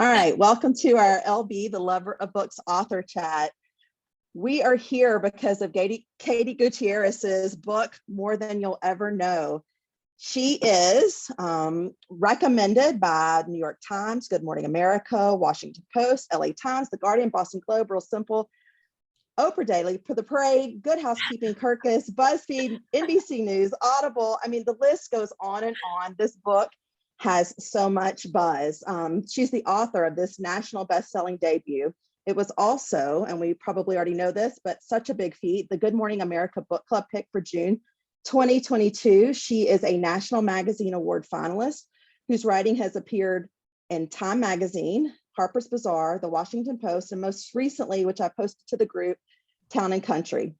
All right, welcome to our LB, the Lover of Books author chat. We are here because of Katie Gutierrez's book, More Than You'll Ever Know. She is recommended by New York Times, Good Morning America, Washington Post, LA Times, The Guardian, Boston Globe, Real Simple, Oprah Daily, For the Parade, Good Housekeeping, Kirkus, BuzzFeed, NBC News, Audible. I mean, the list goes on and on. This book has so much buzz. She's the author of this national best-selling debut. It was also, and we probably already know this, but such a big feat, the Good Morning America Book Club pick for June 2022. She is a National Magazine Award finalist whose writing has appeared in Time Magazine, Harper's Bazaar, The Washington Post, and most recently, which I posted to the group, Town and Country.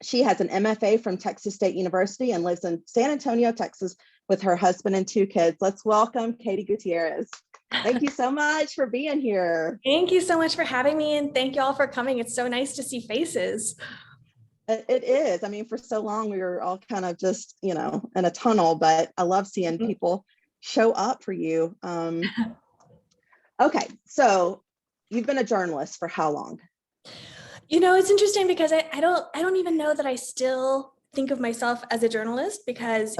She has an MFA from Texas State University and lives in San Antonio, Texas, with her husband and 2 kids. Let's welcome Katie Gutierrez. Thank you so much for being here. Thank you so much for having me, and thank you all for coming. It's so nice to see faces. It is. I mean, for so long, we were all kind of just, in a tunnel, but I love seeing people show up for you. Okay, so you've been a journalist for how long? It's interesting because I don't even know that I still think of myself as a journalist, because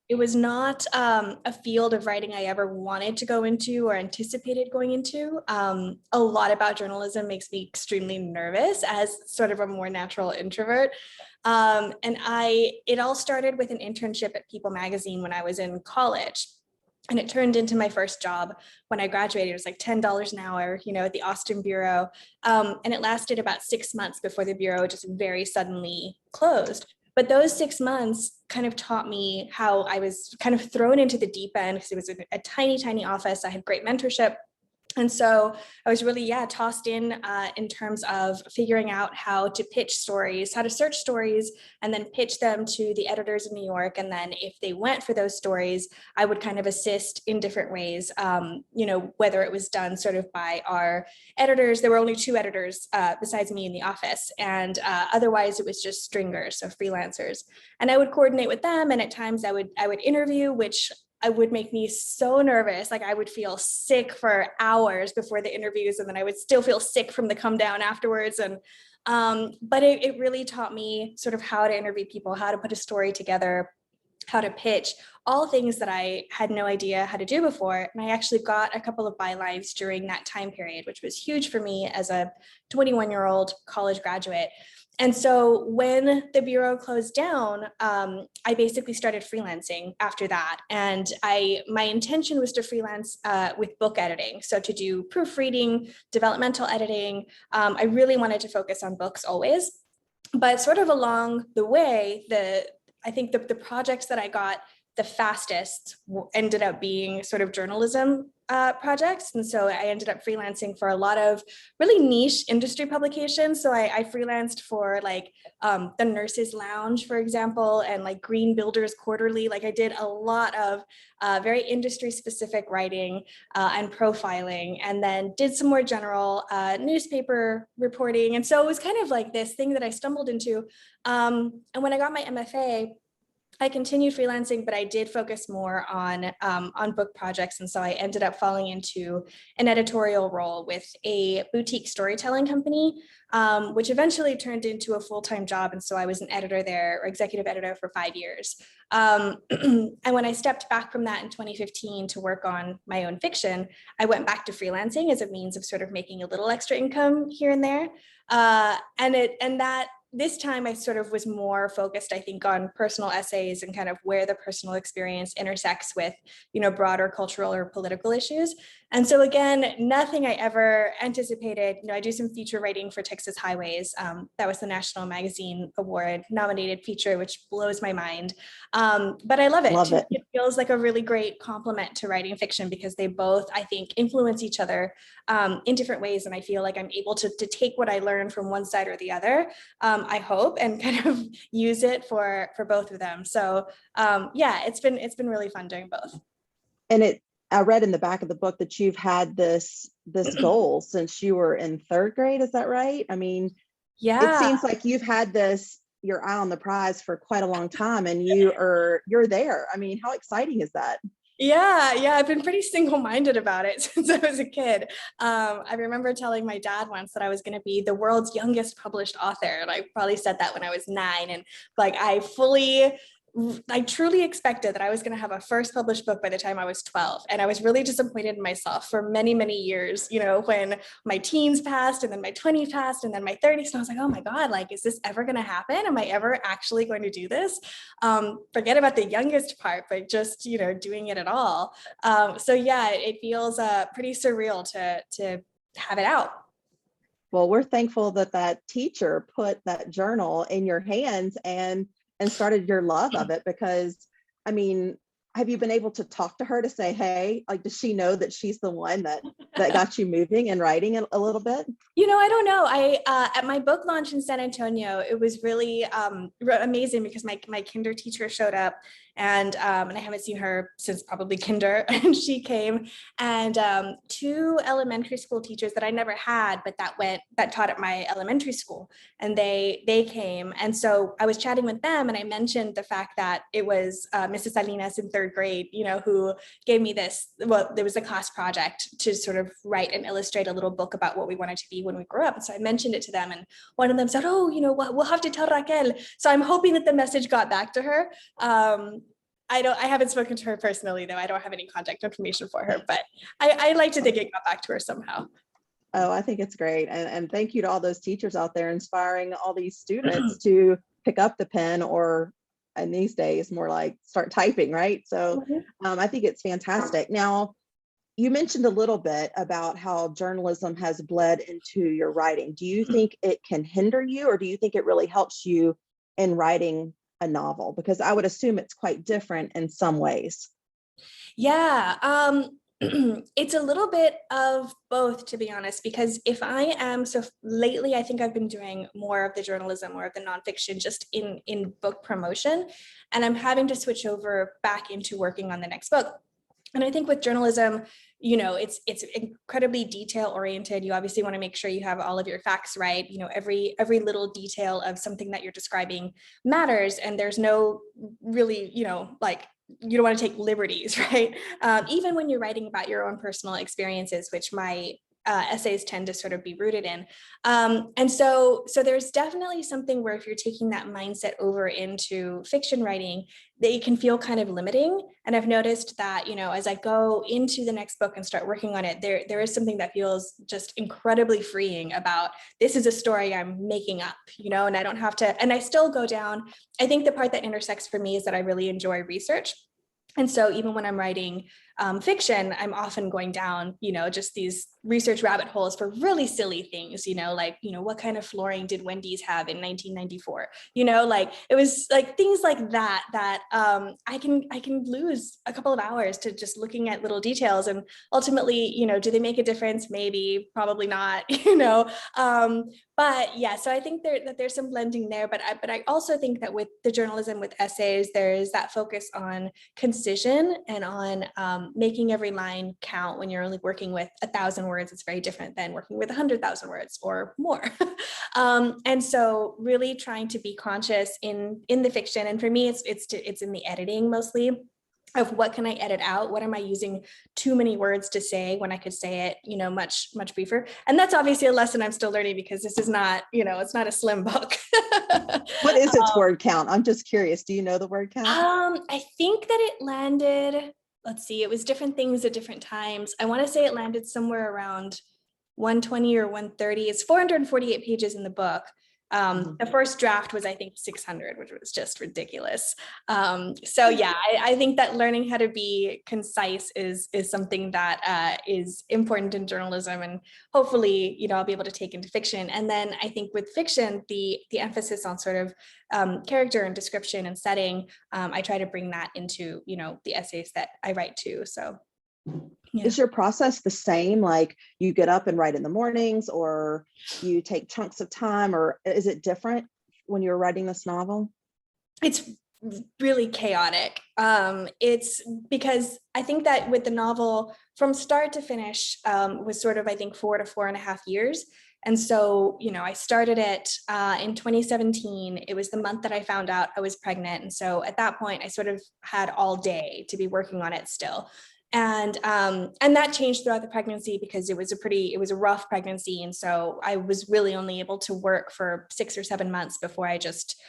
it was not a field of writing I ever wanted to go into or anticipated going into. A lot about journalism makes me extremely nervous as sort of a more natural introvert. And it all started with an internship at People magazine when I was in college. And it turned into my first job when I graduated. It was like $10 an hour, at the Austin Bureau. And it lasted about 6 months before the Bureau just very suddenly closed. But those 6 months kind of taught me how I was kind of thrown into the deep end, because it was a tiny, tiny office. I had great mentorship. And so I was really, tossed in terms of figuring out how to pitch stories, how to search stories, and then pitch them to the editors in New York. And then if they went for those stories, I would kind of assist in different ways, whether it was done sort of by our editors. There were only 2 editors besides me in the office. And otherwise, it was just stringers, so freelancers. And I would coordinate with them. And at times I would interview, which I would make me so nervous. Like I would feel sick for hours before the interviews, and then I would still feel sick from the come down afterwards. And but it really taught me sort of how to interview people, how to put a story together, how to pitch, all things that I had no idea how to do before. And I actually got a couple of bylines during that time period, which was huge for me as a 21-year-old college graduate. And so when the Bureau closed down, I basically started freelancing after that. And my intention was to freelance with book editing. So to do proofreading, developmental editing. I really wanted to focus on books always. But sort of along the way, I think the projects that I got the fastest ended up being sort of journalism projects. And so I ended up freelancing for a lot of really niche industry publications. So I freelanced for like the Nurses Lounge, for example, and like Green Builders Quarterly. Like I did a lot of very industry specific writing and profiling, and then did some more general newspaper reporting. And so it was kind of like this thing that I stumbled into. And when I got my MFA, I continued freelancing, but I did focus more on book projects. And so I ended up falling into an editorial role with a boutique storytelling company, which eventually turned into a full-time job. And so I was an editor there, or executive editor, for 5 years. And when I stepped back from that in 2015 to work on my own fiction, I went back to freelancing as a means of sort of making a little extra income here and there. This time I sort of was more focused, I think, on personal essays and kind of where the personal experience intersects with, broader cultural or political issues. And so again, nothing I ever anticipated. I do some feature writing for Texas Highways. That was the National Magazine Award nominated feature, which blows my mind. But I love it. It feels like a really great complement to writing fiction, because they both, I think, influence each other in different ways. And I feel like I'm able to take what I learn from one side or the other, I hope, and kind of use it for both of them. So it's been really fun doing both. And I read in the back of the book that you've had this goal since you were in 3rd grade. Is that right? I mean, it seems like you've had your eye on the prize for quite a long time, and you're there. I mean, how exciting is that? Yeah, I've been pretty single-minded about it since I was a kid. I remember telling my dad once that I was going to be the world's youngest published author, and I probably said that when I was 9. And like, I truly expected that I was going to have a first published book by the time I was 12, and I was really disappointed in myself for many, many years. When my teens passed, and then my 20s passed, and then my 30s, and I was like, oh my God, like, is this ever going to happen? Am I ever actually going to do this? Forget about the youngest part, but just, doing it at all. So yeah, it feels pretty surreal to have it out. Well, we're thankful that that teacher put that journal in your hands and started your love of it, because I mean, have you been able to talk to her to say, hey, like, does she know that she's the one that got you moving and writing a little bit? I don't know. At my book launch in San Antonio, it was really amazing because my kinder teacher showed up, and I haven't seen her since probably kinder. And she came, and 2 elementary school teachers that I never had, but that taught at my elementary school, and they came. And so I was chatting with them, and I mentioned the fact that it was Mrs. Salinas in 3rd grade, who gave me this. Well, there was a class project to sort of write and illustrate a little book about what we wanted to be when we grew up. And so I mentioned it to them, and one of them said, oh, we'll have to tell Raquel. So I'm hoping that the message got back to her. I haven't spoken to her personally, though. I don't have any contact information for her, but I like to think it got back to her somehow. Oh, I think it's great. And thank you to all those teachers out there inspiring all these students to pick up the pen, or in these days, more like start typing, right? So I think it's fantastic. Now, you mentioned a little bit about how journalism has bled into your writing. Do you think it can hinder you, or do you think it really helps you in writing a novel? Because I would assume it's quite different in some ways. Yeah. It's a little bit of both, to be honest, because so lately, I think I've been doing more of the journalism, more of the nonfiction, just in book promotion, and I'm having to switch over back into working on the next book. And I think with journalism, it's incredibly detail oriented. You obviously want to make sure you have all of your facts right. Every little detail of something that you're describing matters, and there's no really, like, you don't want to take liberties, right? Even when you're writing about your own personal experiences, which my essays tend to sort of be rooted in. And so there's definitely something where if you're taking that mindset over into fiction writing, they can feel kind of limiting. And I've noticed that, as I go into the next book and start working on it, there is something that feels just incredibly freeing about, this is a story I'm making up, and I don't have to, and I still go down. I think the part that intersects for me is that I really enjoy research. And so even when I'm writing fiction, I'm often going down, just these research rabbit holes for really silly things, like, what kind of flooring did Wendy's have in 1994? Like, it was like things like that I can lose a couple of hours to just looking at little details. And ultimately, do they make a difference? Maybe, probably not, but yeah, so I think that there's some blending there, but I also think that with the journalism, with essays, there's that focus on concision and on making every line count. When you're only working with 1,000 words, it's very different than working with 100,000 words or more. And so really trying to be conscious in the fiction, and for me, it's in the editing mostly, of what can I edit out? What am I using too many words to say when I could say it, much, much briefer? And that's obviously a lesson I'm still learning, because this is not, it's not a slim book. What is its word count? I'm just curious. Do you know the word count? I think that it landed, let's see, it was different things at different times. I want to say it landed somewhere around 120 or 130. It's 448 pages in the book. The first draft was, I think, 600, which was just ridiculous. So yeah, I think that learning how to be concise is something that is important in journalism, and hopefully, I'll be able to take into fiction. And then I think with fiction, the emphasis on sort of character and description and setting, I try to bring that into, the essays that I write too. So. Yeah. Is your process the same? Like, you get up and write in the mornings, or you take chunks of time, or is it different when you're writing this novel? It's really chaotic. It's because I think that with the novel, from start to finish, was sort of, I think, 4 to 4.5 years. And so, I started it in 2017. It was the month that I found out I was pregnant. And so at that point, I sort of had all day to be working on it still. And that changed throughout the pregnancy because it was a rough pregnancy. And so I was really only able to work for 6 or 7 months before I just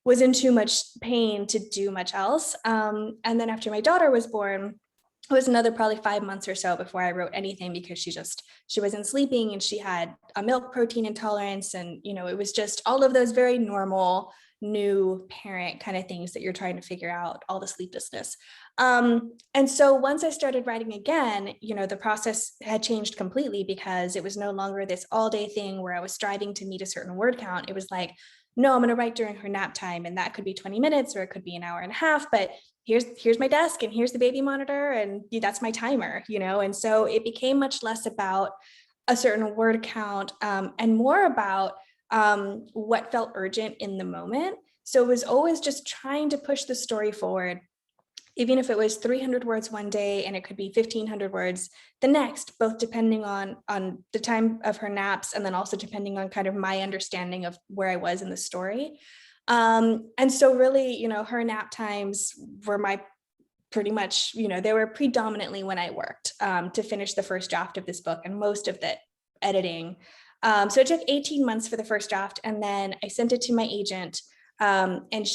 was in too much pain to do much else. And then after my daughter was born, it was another probably 5 months or so before I wrote anything, because she wasn't sleeping and she had a milk protein intolerance. And, it was just all of those very normal new parent kind of things that you're trying to figure out, all the sleeplessness. And so once I started writing again, the process had changed completely, because it was no longer this all day thing where I was striving to meet a certain word count. It was like, no, I'm going to write during her nap time. And that could be 20 minutes or it could be an hour and a half, but here's my desk and here's the baby monitor and that's my timer, And so it became much less about a certain word count, and more about what felt urgent in the moment. So it was always just trying to push the story forward, even if it was 300 words one day and it could be 1,500 words the next, both depending on the time of her naps and then also depending on kind of my understanding of where I was in the story. And so really, her nap times were pretty much, they were predominantly when I worked to finish the first draft of this book and most of the editing. So it took 18 months for the first draft. And then I sent it to my agent. And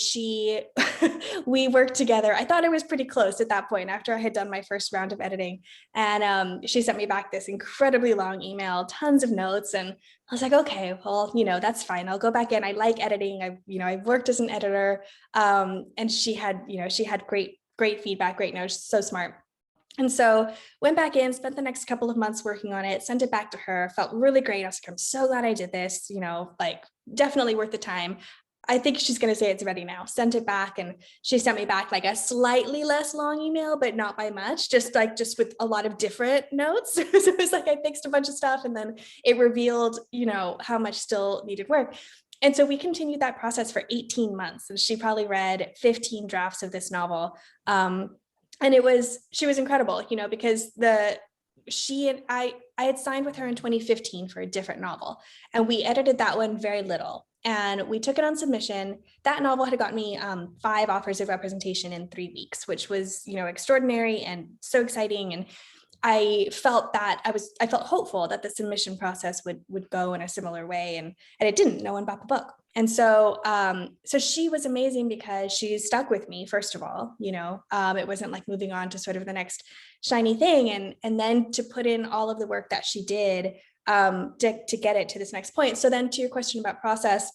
we worked together. I thought it was pretty close at that point after I had done my first round of editing. And she sent me back this incredibly long email, tons of notes. And I was like, okay, well, that's fine. I'll go back in. I like editing. I've worked as an editor. And she had great feedback, great notes, so smart. And so went back in, spent the next couple of months working on it, sent it back to her, felt really great. I was like, I'm so glad I did this, definitely worth the time. I think she's going to say it's ready now. Sent it back, and she sent me back like a slightly less long email, but not by much, just with a lot of different notes. So it was like I fixed a bunch of stuff, and then it revealed, how much still needed work. And so we continued that process for 18 months, and she probably read 15 drafts of this novel. And she was incredible, because I had signed with her in 2015 for a different novel, and we edited that one very little. And we took it on submission. That novel had got me 5 offers of representation in 3 weeks, which was, extraordinary and so exciting. And I felt hopeful that the submission process would go in a similar way, and it didn't. No one bought the book. And so she was amazing because she stuck with me, first of all. It wasn't like moving on to sort of the next shiny thing, and then to put in all of the work that she did to get it to this next point. So then to your question about process,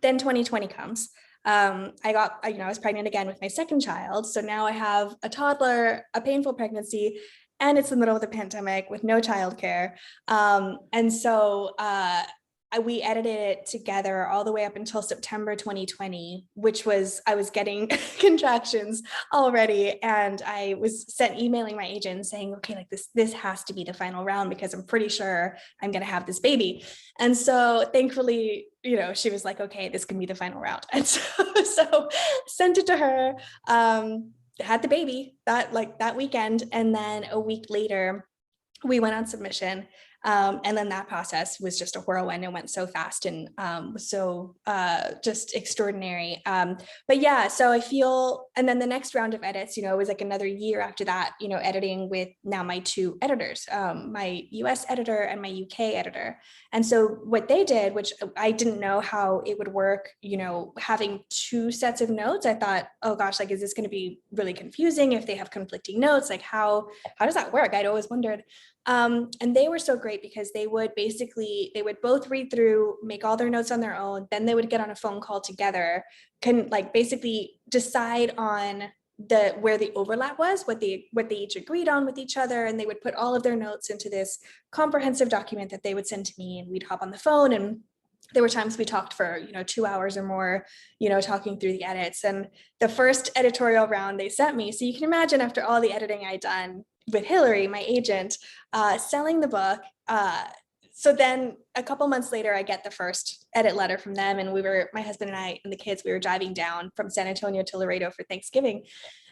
then 2020 comes. I was pregnant again with my second child. So now I have a toddler, a painful pregnancy, and it's the middle of the pandemic with no childcare. And so we edited it together all the way up until September 2020, I was getting contractions already. And I was emailing my agent saying, okay, like this has to be the final round because I'm pretty sure I'm going to have this baby. And so thankfully, she was like, okay, this can be the final round. And so sent it to her, had the baby that weekend. And then a week later, we went on submission. And then that process was just a whirlwind and went so fast and was so just extraordinary. But yeah, so I feel, and then the next round of edits, it was like another year after that, editing with now my 2 editors, my US editor and my UK editor. And so what they did, which I didn't know how it would work, having 2 sets of notes, I thought, oh gosh, like, is this going to be really confusing if they have conflicting notes? Like, how does that work? I'd always wondered. And they were so great because they would both read through, make all their notes on their own. Then they would get on a phone call together, can basically decide on where the overlap was, what they each agreed on with each other. And they would put all of their notes into this comprehensive document that they would send to me, and we'd hop on the phone. And there were times we talked for, 2 hours or more, talking through the edits. And the first editorial round they sent me, so you can imagine after all the editing I'd done with Hillary, my agent, selling the book. So then a couple months later, I get the first edit letter from them. And my husband and I and the kids, we were driving down from San Antonio to Laredo for Thanksgiving.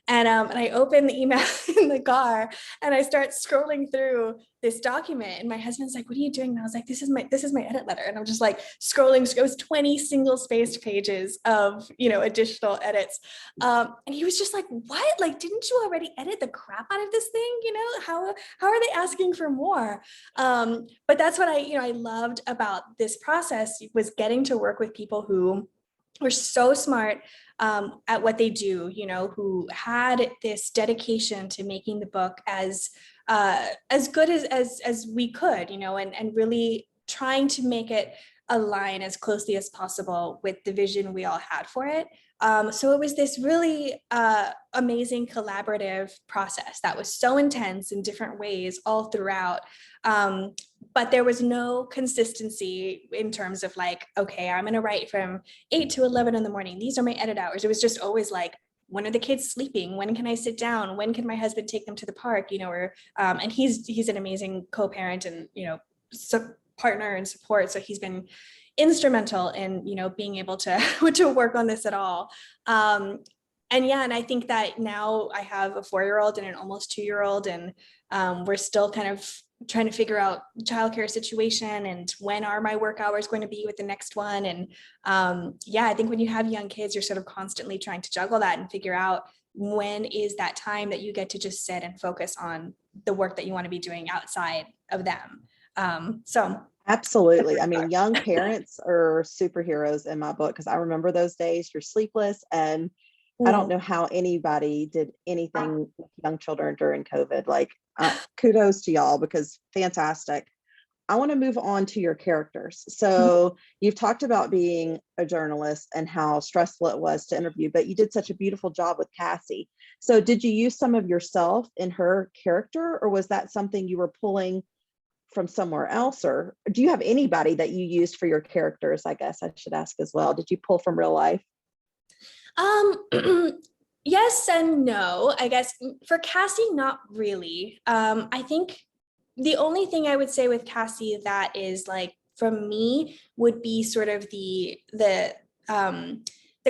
And I open the email in the car and I start scrolling through this document, and my husband's like, what are you doing? And I was like, this is my edit letter. And I'm just like scrolling, it was 20 single spaced pages of, additional edits. And he was just like, what? Like, didn't you already edit the crap out of this thing? How are they asking for more? But that's what I loved about this process, was getting to work with people who were so smart at what they do, who had this dedication to making the book as good as we could, and really trying to make it align as closely as possible with the vision we all had for it. So it was this really amazing collaborative process that was so intense in different ways all throughout. But there was no consistency in terms of like, okay, I'm going to write from 8 to 11 in the morning. These are my edit hours. It was just always like, when are the kids sleeping? When can I sit down? When can my husband take them to the park? And he's an amazing co-parent and, partner and support. So he's been instrumental in, being able to, to work on this at all. And I think that now I have a 4-year-old and an almost 2-year-old, and we're still kind of trying to figure out childcare situation and when are my work hours going to be with the next one. And I think when you have young kids, you're sort of constantly trying to juggle that and figure out when is that time that you get to just sit and focus on the work that you want to be doing outside of them. Absolutely. I mean, young parents are superheroes in my book, because I remember those days. You're sleepless, and I don't know how anybody did anything with young children during COVID. Like, kudos to y'all, because fantastic. I want to move on to your characters. So you've talked about being a journalist and how stressful it was to interview, but you did such a beautiful job with Cassie. So did you use some of yourself in her character, or was that something you were pulling from somewhere else? Or do you have anybody that you used for your characters? I guess I should ask as well. Did you pull from real life? Yes and no. I guess for Cassie, not really. I think the only thing I would say with Cassie that is like from me would be sort of the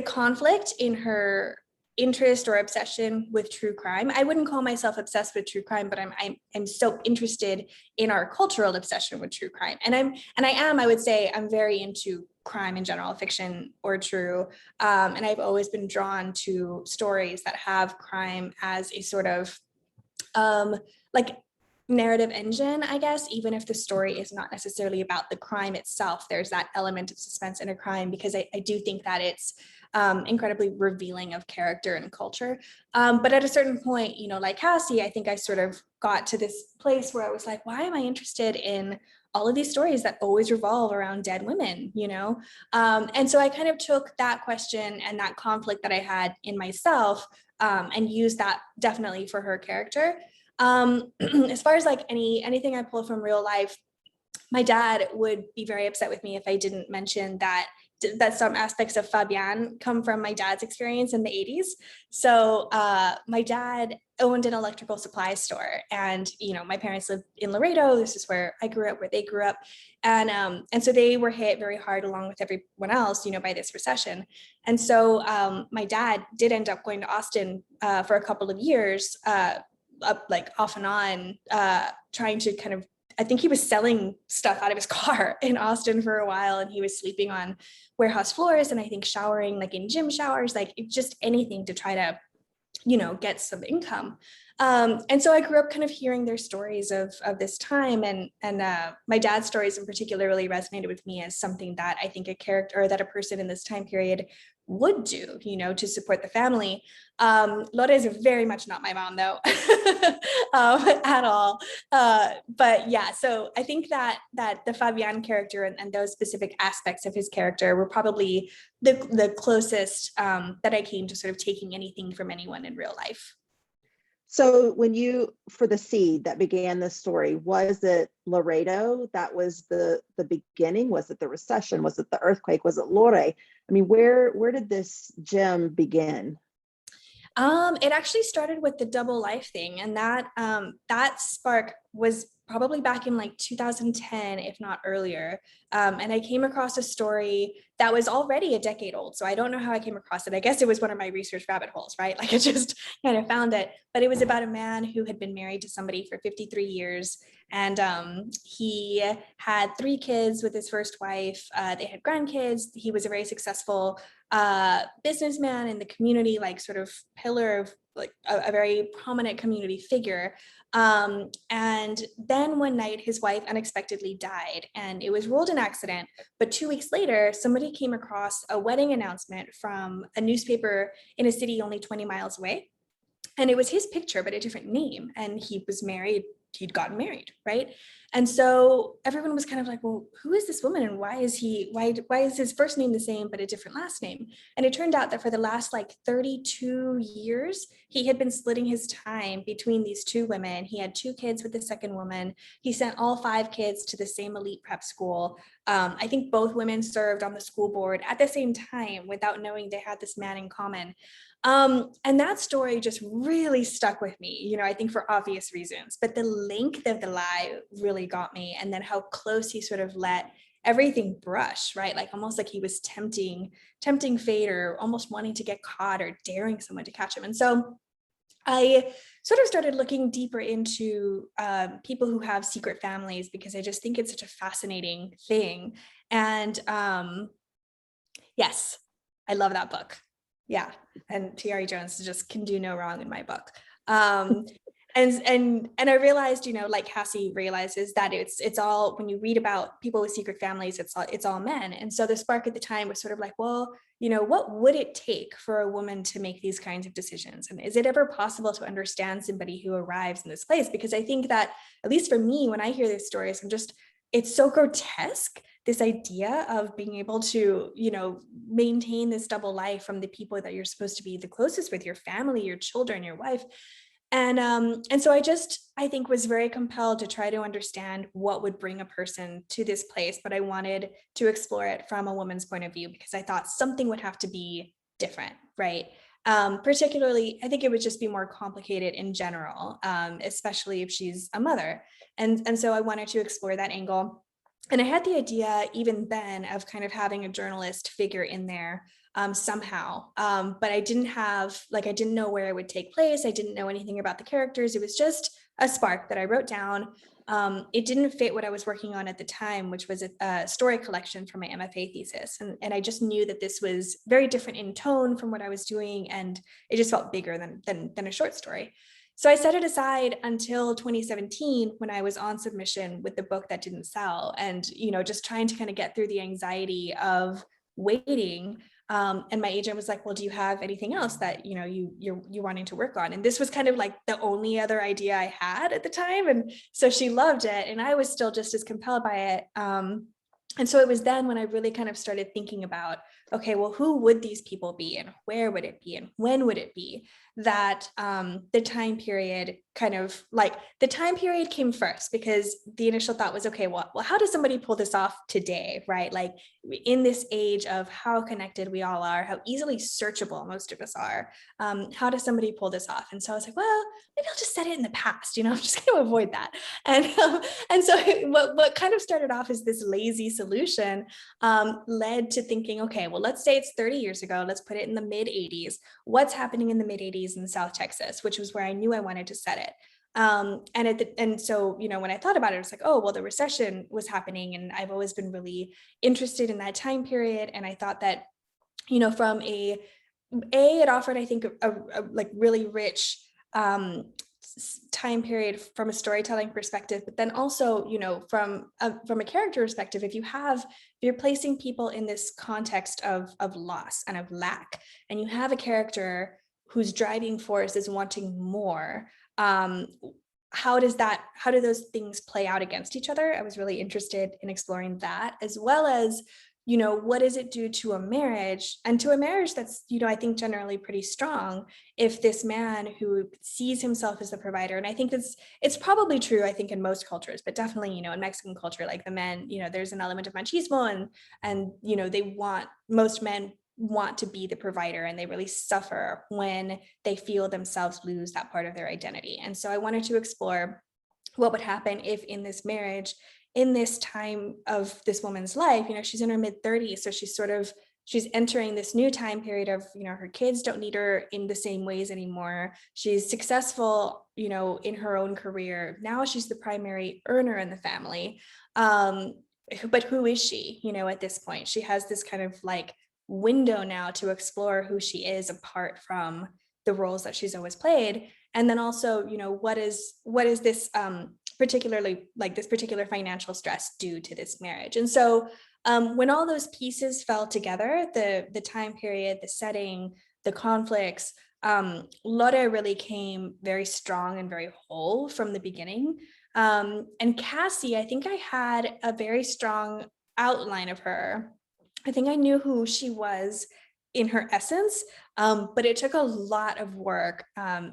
conflict in her interest or obsession with true crime. I wouldn't call myself obsessed with true crime, but I'm so interested in our cultural obsession with true crime. And I would say I'm very into crime in general, fiction or true. And I've always been drawn to stories that have crime as a sort of like narrative engine, I guess, even if the story is not necessarily about the crime itself. There's that element of suspense in a crime, because I do think that it's incredibly revealing of character and culture. But at a certain point, like Cassie, I think I sort of got to this place where I was like, why am I interested in all of these stories that always revolve around dead women, And so I kind of took that question and that conflict that I had in myself and used that definitely for her character. As far as like anything I pull from real life, my dad would be very upset with me if I didn't mention that some aspects of Fabian come from my dad's experience in the 80s. So my dad owned an electrical supply store, and my parents lived in Laredo. This is where I grew up, where they grew up, and so they were hit very hard along with everyone else, by this recession. And so my dad did end up going to Austin for a couple of years, like off and on, trying to kind of, I think he was selling stuff out of his car in Austin for a while, and he was sleeping on warehouse floors, and I think showering like in gym showers, like just anything to try to, get some income. And so I grew up kind of hearing their stories of this time, and my dad's stories in particular really resonated with me as something that I think a character, or that a person in this time period would do, to support the family. Lore is very much not my mom, though, at all. But yeah, so I think that the Fabian character and those specific aspects of his character were probably the closest that I came to sort of taking anything from anyone in real life. So for the seed that began this story, was it Laredo? That was the beginning? Was it the recession? Was it the earthquake? Was it Lore? I mean, where did this gem begin? It actually started with the double life thing, and that spark was probably back in like 2010, if not earlier. And I came across a story that was already a decade old. So I don't know how I came across it. I guess it was one of my research rabbit holes, right? Like I just kind of found it, but it was about a man who had been married to somebody for 53 years. And he had 3 kids with his first wife. They had grandkids. He was a very successful businessman in the community, like sort of pillar of like a very prominent community figure. And then one night his wife unexpectedly died, and it was ruled an accident. But 2 weeks later, somebody came across a wedding announcement from a newspaper in a city only 20 miles away. And it was his picture, but a different name. And he was married, he'd gotten married, right? And so everyone was kind of like, well, who is this woman? And why is his first name the same, but a different last name? And it turned out that for the last like 32 years, he had been splitting his time between these 2 women. He had 2 kids with the second woman. He sent all 5 kids to the same elite prep school. I think both women served on the school board at the same time without knowing they had this man in common. And that story just really stuck with me, you know, I think for obvious reasons, but the length of the lie really got me. And then how close he sort of let everything brush, right? Like almost like he was tempting fate, or almost wanting to get caught, or daring someone to catch him. And so I sort of started looking deeper into people who have secret families, because I just think it's such a fascinating thing. And yes, I love that book. Yeah. And T.R.E. Jones just can do no wrong in my book. And I realized, you know, like Cassie realizes that it's all, when you read about people with secret families, it's all men. And so the spark at the time was sort of like, well, you know, what would it take for a woman to make these kinds of decisions? And is it ever possible to understand somebody who arrives in this place? Because I think that, at least for me, when I hear these stories, it's so grotesque, this idea of being able to, you know, maintain this double life from the people that you're supposed to be the closest with, your family, your children, your wife. And so I think was very compelled to try to understand what would bring a person to this place, but I wanted to explore it from a woman's point of view, because I thought something would have to be different, right? Particularly, I think it would just be more complicated in general, especially if she's a mother. And so I wanted to explore that angle. And I had the idea even then of kind of having a journalist figure in there somehow. But I didn't know where it would take place. I didn't know anything about the characters. It was just a spark that I wrote down. It didn't fit what I was working on at the time, which was a story collection for my MFA thesis. And I just knew that this was very different in tone from what I was doing. And it just felt bigger than a short story. So I set it aside until 2017, when I was on submission with the book that didn't sell, and, you know, just trying to kind of get through the anxiety of waiting. And my agent was like, well, do you have anything else that, you know, you're wanting to work on? And this was kind of like the only other idea I had at the time. And so she loved it, and I was still just as compelled by it. And so it was then when I really kind of started thinking about, okay, well, who would these people be, and where would it be, and when would it be that the time period came first, because the initial thought was, okay, well, how does somebody pull this off today, right? Like in this age of how connected we all are, how easily searchable most of us are, how does somebody pull this off? And so I was like, well, maybe I'll just set it in the past, you know, I'm just going to avoid that. And so what kind of started off as this lazy solution led to thinking, okay, well, let's say it's 30 years ago. Let's put it in the mid 80s. What's happening in the mid 80s in South Texas, which was where I knew I wanted to set it. And so, you know, when I thought about it, it was like, oh, well, the recession was happening, and I've always been really interested in that time period. And I thought that, you know, from it offered, I think, a like really rich time period from a storytelling perspective, but then also, you know, from a character perspective, if you're placing people in this context of loss and of lack, and you have a character whose driving force is wanting more, how do those things play out against each other? I was really interested in exploring that, as well as, you know, what does it do to a marriage, and to a marriage that's, you know, I think generally pretty strong, if this man who sees himself as the provider, and I think it's probably true, I think, in most cultures, but definitely, you know, in Mexican culture, like the men, you know, there's an element of machismo, and you know, most men want to be the provider, and they really suffer when they feel themselves lose that part of their identity. And so I wanted to explore what would happen if in this marriage, in this time of this woman's life, she's in her mid-30s, so she's entering this new time period of, her kids don't need her in the same ways anymore. She's successful, in her own career. Now she's the primary earner in the family. But who is she, at this point? She has this kind of like window now to explore who she is apart from the roles that she's always played. And then also, what is this particularly like this particular financial stress due to this marriage? And so when all those pieces fell together, the time period, the setting, the conflicts, Lore really came very strong and very whole from the beginning. And Cassie, I think I had a very strong outline of her. I think I knew who she was in her essence, but it took a lot of work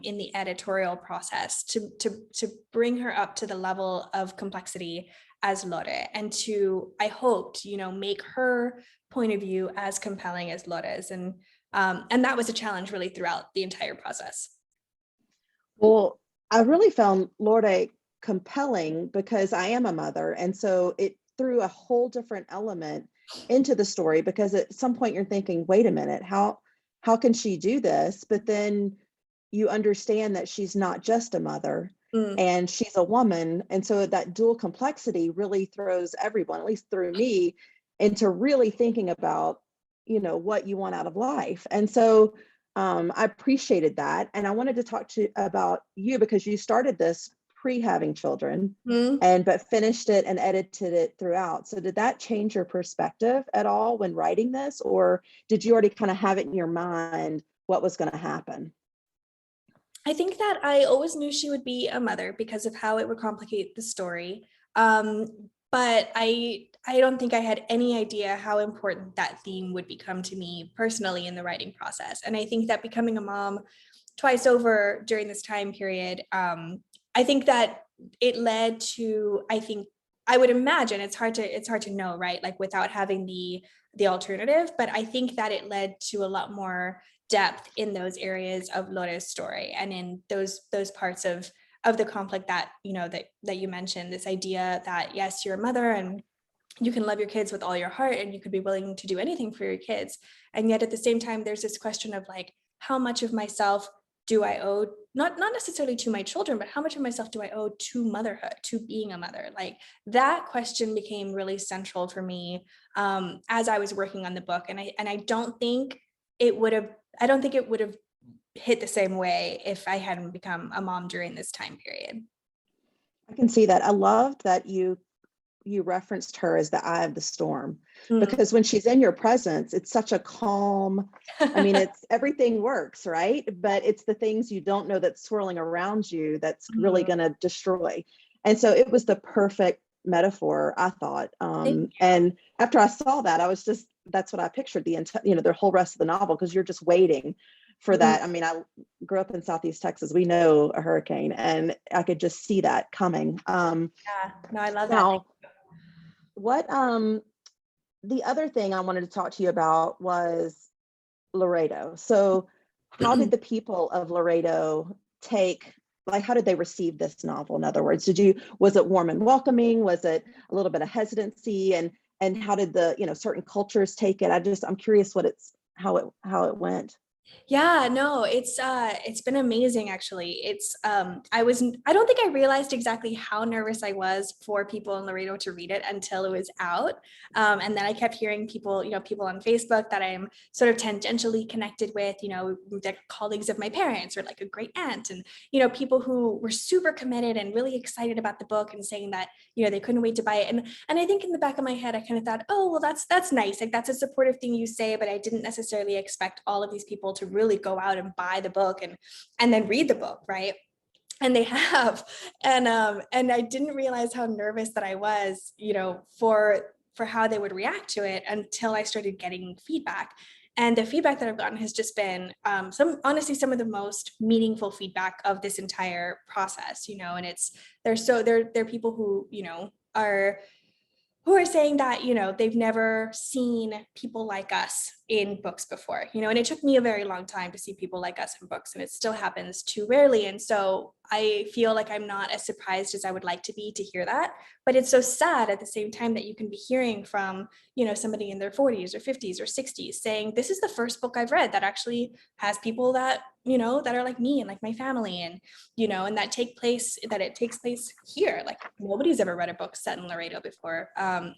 in the editorial process to bring her up to the level of complexity as Lore, and to, I hoped, make her point of view as compelling as Lore's, and that was a challenge really throughout the entire process. Well, I really found Lore compelling because I am a mother, and so it threw a whole different element into the story, because at some point you're thinking, wait a minute, how can she do this? But then you understand that she's not just a mother, and she's a woman. And so that dual complexity really throws everyone, at least through me, into really thinking about, what you want out of life. And so I appreciated that. And I wanted to talk about you, because you started this pre-having children, but finished it and edited it throughout. So did that change your perspective at all when writing this, or did you already kind of have it in your mind what was going to happen? I think that I always knew she would be a mother because of how it would complicate the story. But I don't think I had any idea how important that theme would become to me personally in the writing process. And I think that becoming a mom twice over during this time period, I think that it led to, I would imagine, it's hard to know, right? Like without having the alternative, but I think that it led to a lot more depth in those areas of Lore's story, and in those parts of the conflict that, that you mentioned, this idea that yes, you're a mother and you can love your kids with all your heart and you could be willing to do anything for your kids. And yet at the same time, there's this question of like, how much of myself do I owe, not necessarily to my children, but how much of myself do I owe to motherhood, to being a mother? Like that question became really central for me as I was working on the book. And I don't think it would have hit the same way if I hadn't become a mom during this time period. I can see that. I loved that you referenced her as the eye of the storm, because when she's in your presence, it's such a calm, I mean, it's everything works, right? But it's the things you don't know that's swirling around you that's really going to destroy. And so it was the perfect metaphor, I thought. And after I saw that, I was just, that's what I pictured the entire, the whole rest of the novel, because you're just waiting for that. I mean, I grew up in Southeast Texas. We know a hurricane, and I could just see that coming. Yeah, no, I love that. Now, what the other thing I wanted to talk to you about was Laredo. So how did the people of Laredo how did they receive this novel? In other words, was it warm and welcoming? Was it a little bit of hesitancy? And how did the, certain cultures take it? I'm curious how it went. Yeah, no, it's been amazing actually. I don't think I realized exactly how nervous I was for people in Laredo to read it until it was out. And then I kept hearing people on Facebook that I'm sort of tangentially connected with, the colleagues of my parents, or like a great aunt, and people who were super committed and really excited about the book and saying that, they couldn't wait to buy it. And I think in the back of my head, I kind of thought, oh, well, that's nice. Like that's a supportive thing you say, but I didn't necessarily expect all of these people to really go out and buy the book and then read the book, right? And they have. And I didn't realize how nervous that I was, for how they would react to it until I started getting feedback. And the feedback that I've gotten has just been some of the most meaningful feedback of this entire process, and they're people who, are who are saying that, you know, they've never seen people like us in books before, you know, and it took me a very long time to see people like us in books, and it still happens too rarely. And so I feel like I'm not as surprised as I would like to be to hear that, but it's so sad at the same time that you can be hearing from, you know, somebody in their 40s or 50s or 60s saying, this is the first book I've read that actually has people that, you know, that are like me and like my family, and, you know, and that it takes place here. Like nobody's ever read a book set in Laredo before. And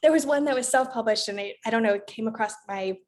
there was one that was self-published, and I don't know, it came across my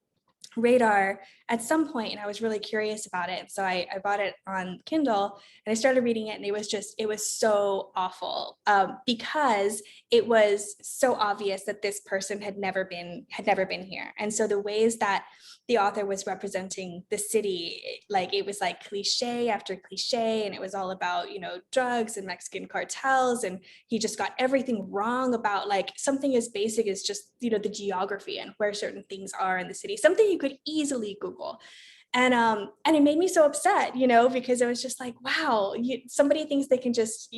radar at some point, and I was really curious about it. So I bought it on Kindle and I started reading it, and it was so awful, because it was so obvious that this person had never been here. And so the ways that the author was representing the city, like it was like cliche after cliche, and it was all about, you know, drugs and Mexican cartels, and he just got everything wrong about like something as basic as just, you know, the geography and where certain things are in the city, something you could easily Google. And it made me so upset, you know, because it was just like, wow, somebody thinks they can just,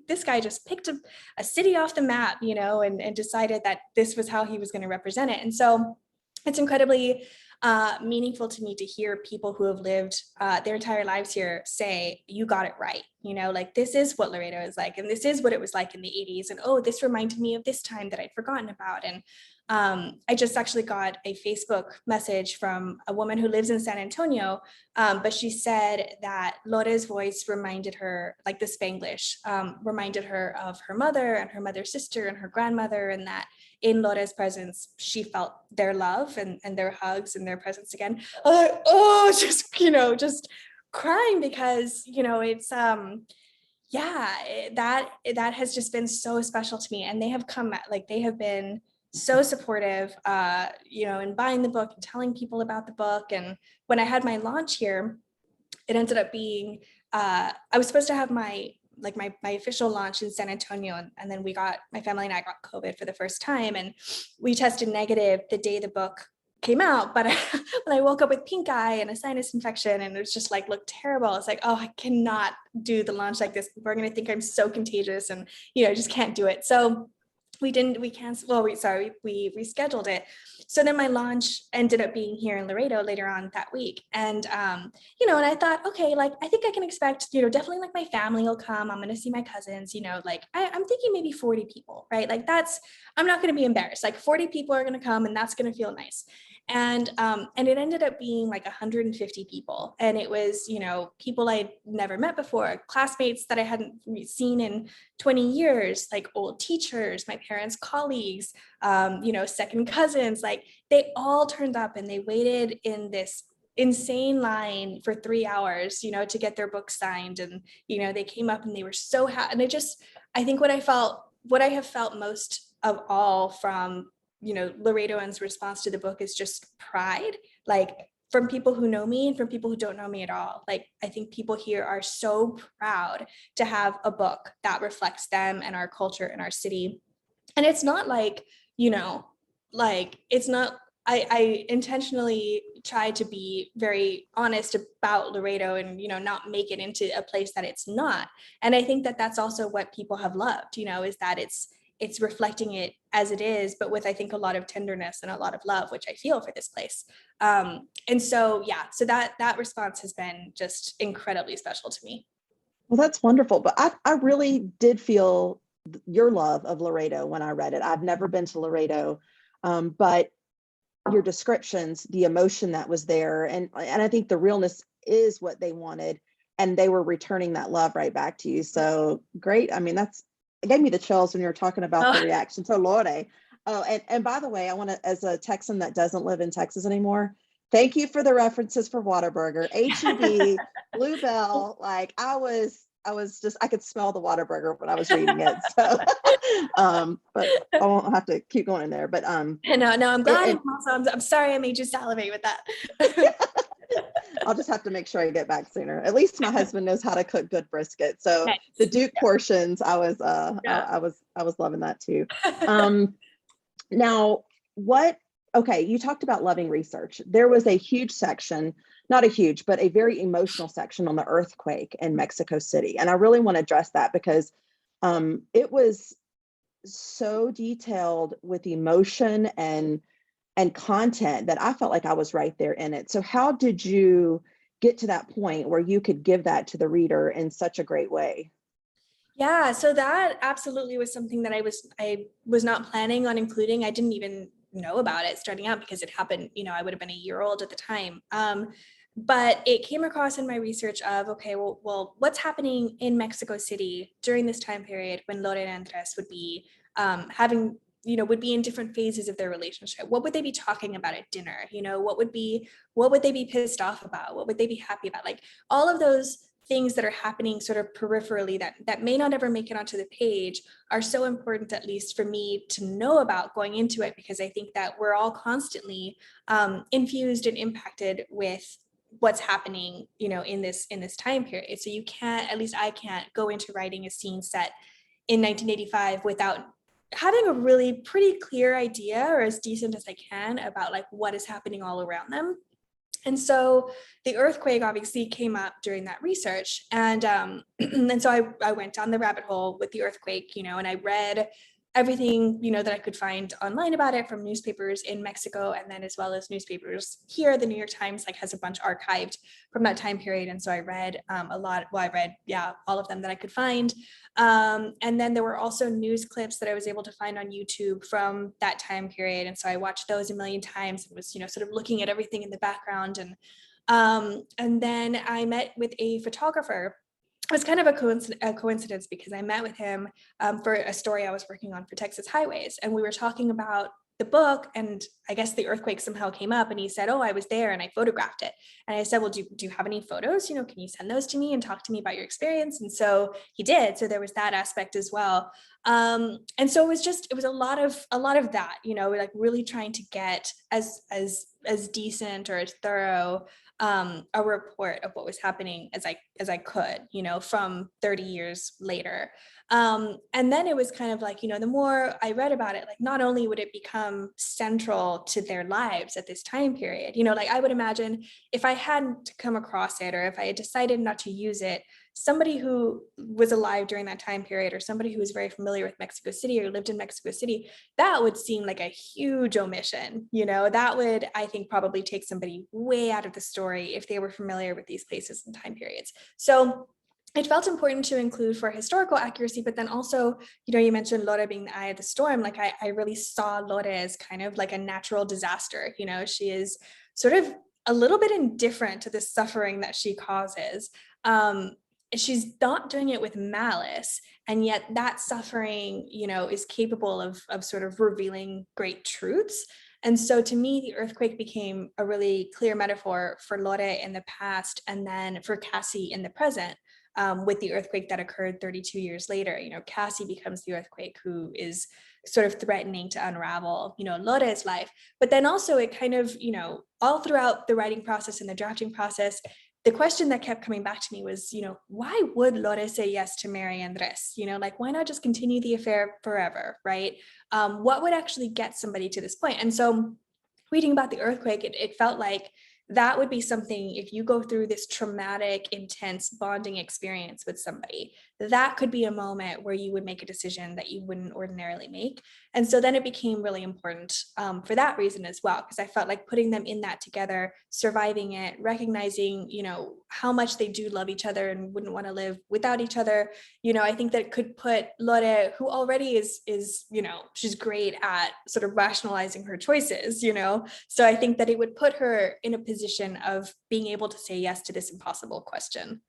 this guy just picked a city off the map, you know, and decided that this was how he was going to represent it. And so it's incredibly meaningful to me to hear people who have lived their entire lives here say, you got it right. You know, like this is what Laredo is like, and this is what it was like in the 80s. And oh, this reminded me of this time that I'd forgotten about. And I just actually got a Facebook message from a woman who lives in San Antonio, but she said that Lore's voice reminded her, like the Spanglish, reminded her of her mother and her mother's sister and her grandmother, and that in Lore's presence, she felt their love and their hugs and their presence again. Just, you know, just crying because, you know, it's, that has just been so special to me. And they have they have been so supportive, you know, in buying the book and telling people about the book. And when I had my launch here, it ended up being, I was supposed to have my official launch in San Antonio. And then my family and I got COVID for the first time, and we tested negative the day the book came out. But when I woke up with pink eye and a sinus infection, and it was just like, looked terrible. It's like, oh, I cannot do the launch like this. People are going to think I'm so contagious, and, you know, I just can't do it. So we rescheduled it. So then my launch ended up being here in Laredo later on that week. And, you know, and I thought, okay, like, I think I can expect, you know, definitely like my family will come. I'm going to see my cousins, you know, like I'm thinking maybe 40 people, right? Like I'm not going to be embarrassed. Like 40 people are going to come, and that's going to feel nice. And it ended up being like 150 people. And it was, you know, people I'd never met before, classmates that I hadn't seen in 20 years, like old teachers, my parents' colleagues, you know, second cousins, like they all turned up, and they waited in this insane line for 3 hours, you know, to get their book signed. And, you know, they came up and they were so happy. And I think what I have felt most of all from, you know, Laredoans' response to the book is just pride, like from people who know me and from people who don't know me at all. Like, I think people here are so proud to have a book that reflects them and our culture and our city. And it's not like, you know, like it's not, I intentionally try to be very honest about Laredo and, you know, not make it into a place that it's not. And I think that that's also what people have loved, you know, is that it's reflecting it as it is, but with, I think, a lot of tenderness and a lot of love, which I feel for this place. And so, yeah, so that response has been just incredibly special to me. Well, that's wonderful. But I really did feel your love of Laredo when I read it. I've never been to Laredo, but your descriptions, the emotion that was there, and I think the realness is what they wanted, and they were returning that love right back to you. So great. I mean, it gave me the chills when you were talking about the reaction to Lore. Oh, and by the way, I want to, as a Texan that doesn't live in Texas anymore, thank you for the references for Whataburger, HEB, Bluebell. Like I could smell the Whataburger when I was reading it. So, but I won't have to keep going in there. But no, I'm glad. I'm sorry I made you salivate with that. I'll just have to make sure I get back sooner. At least my husband knows how to cook good brisket. So nice. The Duke portions, I was loving that too. Now okay, you talked about loving research. There was a huge section, not a huge, but a very emotional section on the earthquake in Mexico City. And I really want to address that because it was so detailed with emotion and content that I felt like I was right there in it. So how did you get to that point where you could give that to the reader in such a great way? Yeah, so that absolutely was something that I was not planning on including. I didn't even know about it starting out because it happened, I would have been a year old at the time. But it came across in my research of, okay, well, what's happening in Mexico City during this time period when Lore and Andres would be having, would be in different phases of their relationship. What would they be talking about at dinner? What would they be pissed off about? What would they be happy about? Like all of those things that are happening sort of peripherally that may not ever make it onto the page are so important, at least for me, to know about going into it, because I think that we're all constantly infused and impacted with what's happening, in this time period. So you can't, at least I can't, go into writing a scene set in 1985 without having a really pretty clear idea, or as decent as I can, about like what is happening all around them. And so the earthquake obviously came up during that research. And and so I went down the rabbit hole with the earthquake, and I read everything, that I could find online about it, from newspapers in Mexico, and then as well as newspapers here. The New York Times has a bunch archived from that time period. And so I read a lot. Well, I read, all of them that I could find. And then there were also news clips that I was able to find on YouTube from that time period. And so I watched those a million times and was, sort of looking at everything in the background. And then I met with a photographer. It was kind of a coincidence because I met with him for a story I was working on for Texas Highways. And we were talking about the book, and I guess the earthquake somehow came up, and he said, "Oh, I was there and I photographed it." And I said, "Well, do you have any photos? Can you send those to me and talk to me about your experience?" And so he did. So there was that aspect as well. And so it was a lot of that, like really trying to get as decent or as thorough a report of what was happening as I could, from 30 years later. And then it was kind of like, the more I read about it, like not only would it become central to their lives at this time period, like I would imagine if I hadn't come across it, or if I had decided not to use it, somebody who was alive during that time period, or somebody who was very familiar with Mexico City or lived in Mexico City, that would seem like a huge omission. That would, I think, probably take somebody way out of the story if they were familiar with these places and time periods. So it felt important to include for historical accuracy, but then also, you mentioned Lore being the eye of the storm. Like I really saw Lore as kind of like a natural disaster. She is sort of a little bit indifferent to the suffering that she causes. She's not doing it with malice, and yet that suffering, is capable of sort of revealing great truths. And so to me, the earthquake became a really clear metaphor for Lore in the past, and then for Cassie in the present. With the earthquake that occurred 32 years later, Cassie becomes the earthquake who is sort of threatening to unravel, Lore's life. But then also it kind of, all throughout the writing process and the drafting process, the question that kept coming back to me was, why would Lore say yes to marry Andres? Like, why not just continue the affair forever, right? What would actually get somebody to this point? And so reading about the earthquake, it felt like that would be something, if you go through this traumatic, intense bonding experience with somebody, that could be a moment where you would make a decision that you wouldn't ordinarily make. And so then it became really important for that reason as well, because I felt like putting them in that together, surviving it, recognizing, how much they do love each other and wouldn't want to live without each other. I think that could put Lore, who already is, she's great at sort of rationalizing her choices, so I think that it would put her in a position of being able to say yes to this impossible question.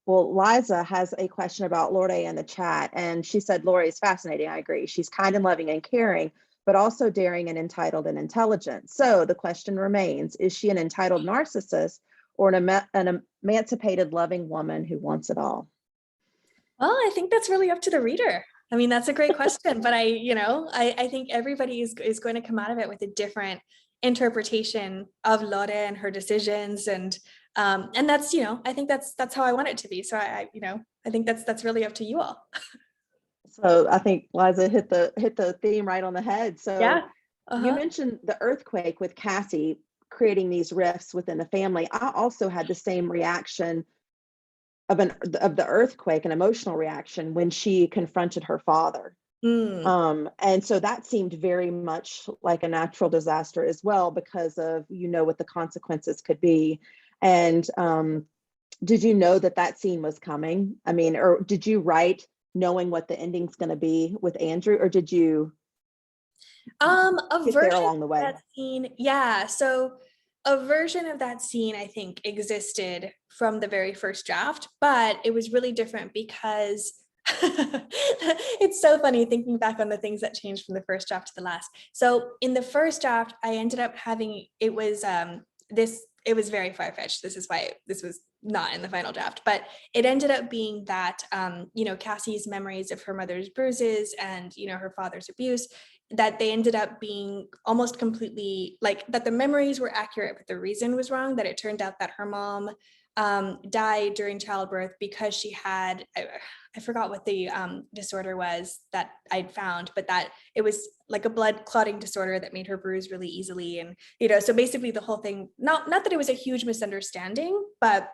Well, Liza has a question about Lorde in the chat, and she said Lorde is fascinating. I agree. She's kind and loving and caring, but also daring and entitled and intelligent. So the question remains, is she an entitled narcissist or an emancipated, loving woman who wants it all? Well, I think that's really up to the reader. I mean, that's a great question, but I think everybody is going to come out of it with a different interpretation of Lore and her decisions. And that's, I think that's how I want it to be. So I think that's really up to you all. So I think Liza hit the theme right on the head. So Yeah. you mentioned the earthquake with Cassie creating these rifts within the family. I also had the same reaction of the earthquake, an emotional reaction, when she confronted her father. And so that seemed very much like a natural disaster as well, because of, what the consequences could be. And did you know that scene was coming? I mean, or did you write knowing what the ending's going to be with Andrew, or did you A get there version along the of way? that scene, yeah. So a version of that scene, I think, existed from the very first draft, but it was really different because it's so funny thinking back on the things that changed from the first draft to the last. So in the first draft, I ended up having, it was very far-fetched. This is why this was not in the final draft, but it ended up being that, Cassie's memories of her mother's bruises and, her father's abuse, that they ended up being almost completely like that the memories were accurate, but the reason was wrong. That it turned out that her mom died during childbirth because she had, I forgot what the disorder was that I'd found, but that it was like a blood clotting disorder that made her bruise really easily. And, so basically the whole thing, not that it was a huge misunderstanding, but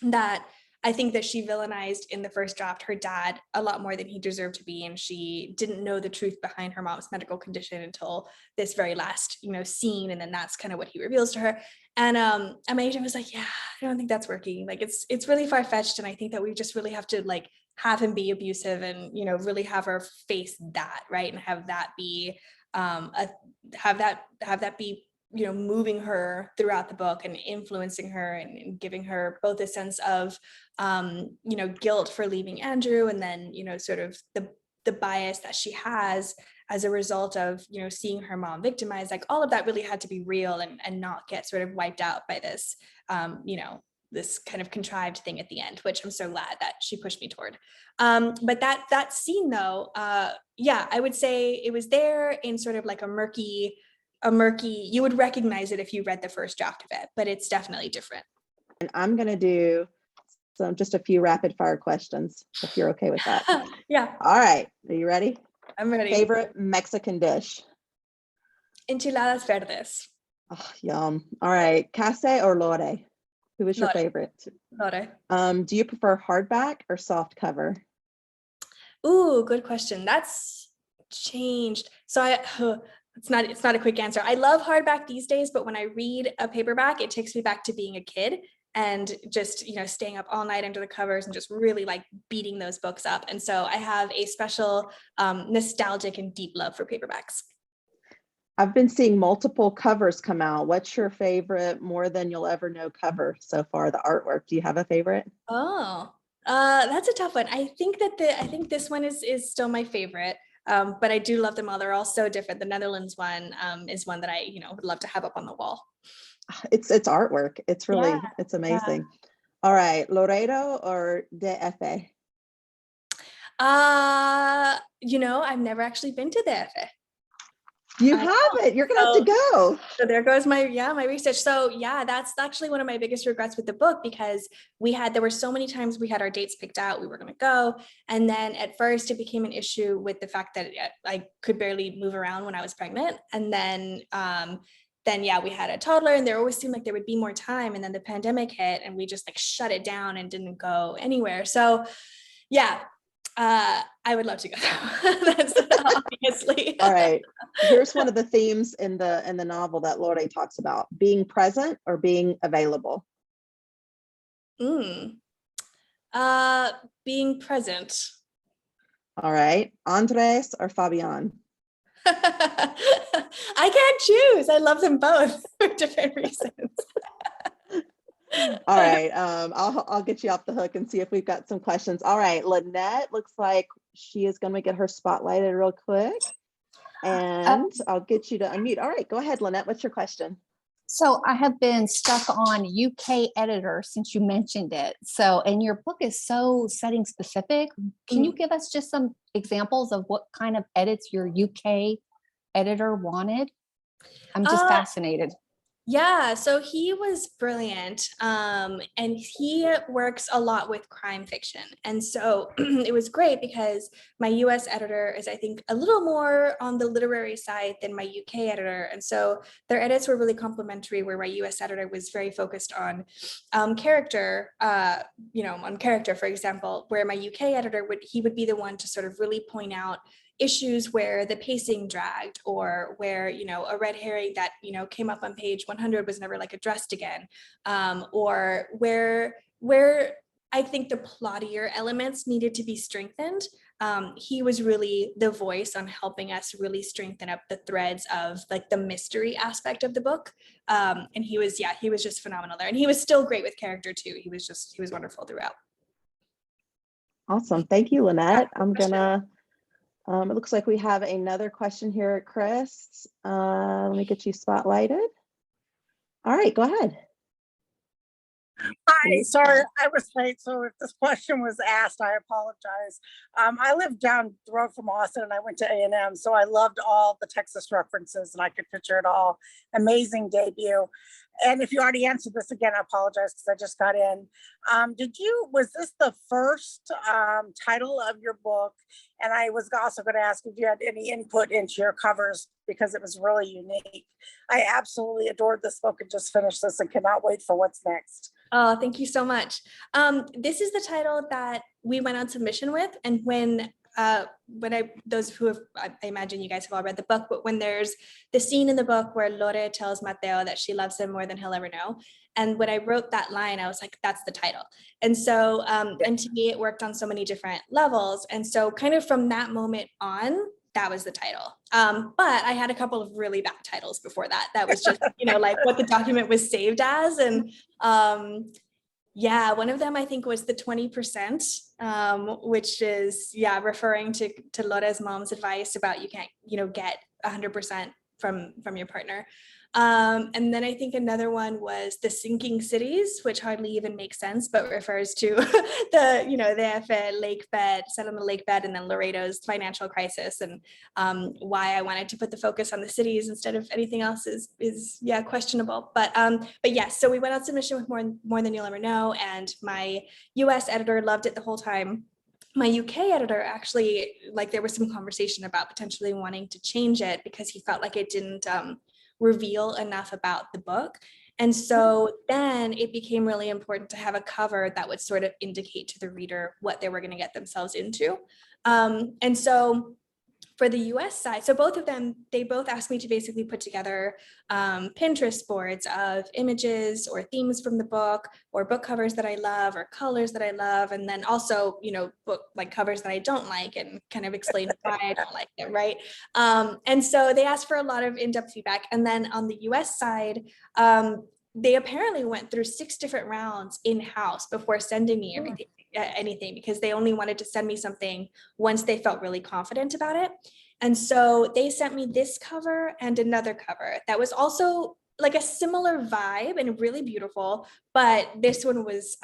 that I think that she villainized in the first draft her dad a lot more than he deserved to be. And she didn't know the truth behind her mom's medical condition until this very last, scene. And then that's kind of what he reveals to her. And my agent was like, yeah, I don't think that's working. Like it's really far-fetched. And I think that we just really have to like have him be abusive and, really have her face that, right. And have that be have that be moving her throughout the book and influencing her and giving her both a sense of guilt for leaving Andrew, and then sort of the bias that she has as a result of seeing her mom victimized. Like all of that really had to be real and not get sort of wiped out by this this kind of contrived thing at the end, which I'm so glad that she pushed me toward. But that scene though, yeah, I would say it was there in sort of like a murky, you would recognize it if you read the first draft of it, but it's definitely different. And I'm going to do just a few rapid fire questions, if you're okay with that. Yeah. All right. Are you ready? I'm ready. Favorite Mexican dish? Enchiladas verdes. Oh, yum. All right. Case or Lore? Who was your Lore. favorite? Lore. Do you prefer hardback or soft cover? Ooh, good question. That's changed. So it's not a quick answer. I love hardback these days, but when I read a paperback, it takes me back to being a kid and just, staying up all night under the covers and just really like beating those books up. And so I have a special nostalgic and deep love for paperbacks. I've been seeing multiple covers come out. What's your favorite More Than You'll Ever Know cover so far, the artwork? Do you have a favorite? Oh, that's a tough one. I think this one is still my favorite. But I do love them all. They're all so different. The Netherlands one is one that I, would love to have up on the wall. It's artwork. It's really, it's amazing. Yeah. All right, Laredo or DF? I've never actually been to DF. You haven't. You're gonna have to go. So there goes my research. So yeah, that's actually one of my biggest regrets with the book, because there were so many times we had our dates picked out, we were going to go, and then at first it became an issue with the fact that I could barely move around when I was pregnant, and then yeah, we had a toddler, and there always seemed like there would be more time, and then the pandemic hit, and we just like shut it down and didn't go anywhere. So yeah. I would love to go. That's obviously. All right. Here's one of the themes in the novel that Lore talks about: being present or being available. Being present. All right. Andres or Fabian? I can't choose. I love them both for different reasons. All right. I'll get you off the hook and see if we've got some questions. All right. Lynette looks like she is going to get her spotlighted real quick, and I'll get you to unmute. All right. Go ahead, Lynette. What's your question? So I have been stuck on UK editor since you mentioned it. So, and your book is so setting specific. Can you give us just some examples of what kind of edits your UK editor wanted? I'm just fascinated. Yeah, so he was brilliant, and he works a lot with crime fiction. And so it was great because my US editor is, I think, a little more on the literary side than my UK editor. And so their edits were really complementary, where my US editor was very focused on character, on character, for example, where my UK editor would be the one to sort of really point out issues where the pacing dragged, or where, a red herring that, came up on page 100 was never like addressed again, or where I think the plottier elements needed to be strengthened. He was really the voice on helping us really strengthen up the threads of like the mystery aspect of the book. And he was just phenomenal there. And he was still great with character too. He was wonderful throughout. Awesome. Thank you, Lynette. I'm gonna, it looks like we have another question here, Chris. Let me get you spotlighted. All right, go ahead. Hi, sorry I was late. So if this question was asked, I apologize. I live down the road from Austin and I went to A&M, so I loved all the Texas references and I could picture it all. Amazing debut. And if you already answered this again, I apologize because I just got in. Was this the first title of your book? And I was also going to ask if you had any input into your covers because it was really unique. I absolutely adored this book and just finished this and cannot wait for what's next. Oh, thank you so much. This is the title that we went on submission with. And when those who have, I imagine you guys have all read the book, but when there's the scene in the book where Lore tells Mateo that she loves him more than he'll ever know. And when I wrote that line, I was like, that's the title. And so, and to me, it worked on so many different levels. And so kind of from that moment on, that was the title. But I had a couple of really bad titles before that. That was just, like what the document was saved as. And one of them I think was the 20%, which is, referring to Lore's mom's advice about you can't, get 100% from your partner. And then I think another one was the sinking cities, which hardly even makes sense, but refers to the lake bed, set on the lake bed, and then Laredo's financial crisis, and why I wanted to put the focus on the cities instead of anything else is questionable. But yes, so we went on submission with more than you'll ever know, and my US editor loved it the whole time. My UK editor actually, there was some conversation about potentially wanting to change it because he felt like it didn't reveal enough about the book. And so then it became really important to have a cover that would sort of indicate to the reader what they were going to get themselves into. And so for the US side, so both of them, they both asked me to basically put together Pinterest boards of images or themes from the book, or book covers that I love, or colors that I love, and then also, book covers that I don't like, and kind of explain why I don't like it, right? And so they asked for a lot of in-depth feedback. And then on the US side, they apparently went through 6 different rounds in-house before sending me anything, because they only wanted to send me something once they felt really confident about it. And so they sent me this cover and another cover that was also like a similar vibe and really beautiful, but this one was